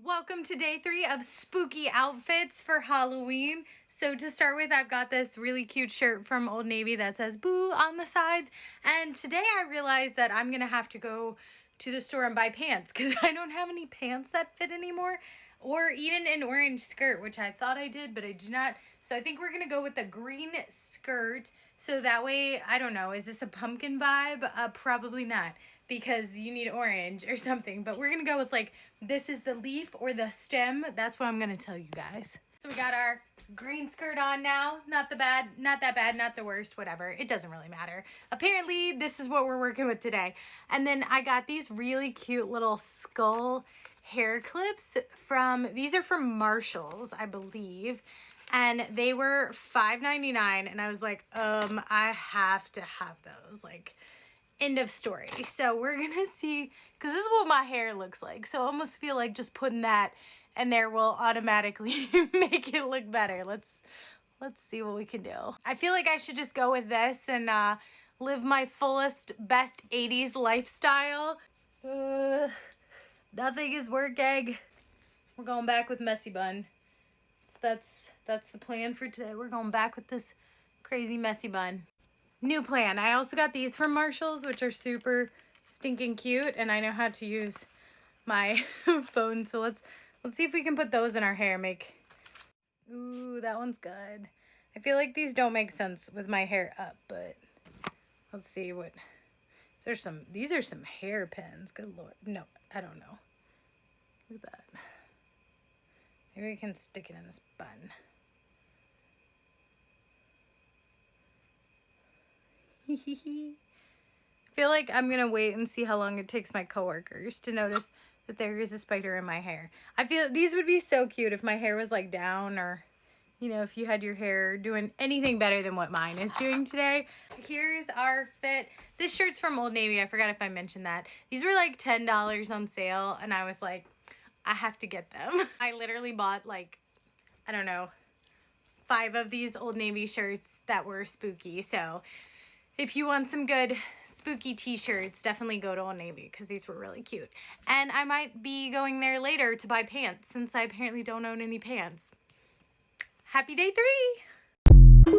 Welcome to day 3 of spooky outfits for Halloween. So to start with, I've got this really cute shirt from Old Navy that says boo on the sides. And today I realized that I'm going to have to go to the store and buy pants because I don't have any pants that fit anymore. Or even an orange skirt, which I thought I did, but I do not. So I think we're going to go with the green skirt. So that way, I don't know, is this a pumpkin vibe? Probably not, because you need orange or something. But we're going to go with like, this is the leaf or the stem. That's what I'm going to tell you guys. So we got our green skirt on now. Not that bad, not the worst, whatever. It doesn't really matter. Apparently, this is what we're working with today. And then I got these really cute little skull hair clips these are from Marshalls, I believe. And they were $5.99, and I was like, I have to have those. Like, end of story. So we're gonna see, because this is what my hair looks like. So I almost feel like just putting that in there will automatically make it look better. Let's see what we can do. I feel like I should just go with this and live my fullest, best 80s lifestyle. Nothing is working. We're going back with messy bun. So that's the plan for today. We're going back with this crazy messy bun. New plan. I also got these from Marshalls, which are super stinking cute, and I know how to use my phone. So let's see if we can put those in our hair. Ooh, that one's good. I feel like these don't make sense with my hair up, but let's see what. These are some hairpins. Good Lord. No, I don't know. Look at that. Maybe we can stick it in this bun. I feel like I'm gonna wait and see how long it takes my coworkers to notice that there is a spider in my hair. I feel these would be so cute if my hair was like down, or you know, if you had your hair doing anything better than what mine is doing today. Here's our fit. This shirt's from Old Navy. I forgot if I mentioned that. These were like $10 on sale, and I was like, I have to get them. I literally bought like, I don't know, 5 of these Old Navy shirts that were spooky. So if you want some good spooky t-shirts, definitely go to Old Navy because these were really cute. And I might be going there later to buy pants since I apparently don't own any pants. Happy day 3!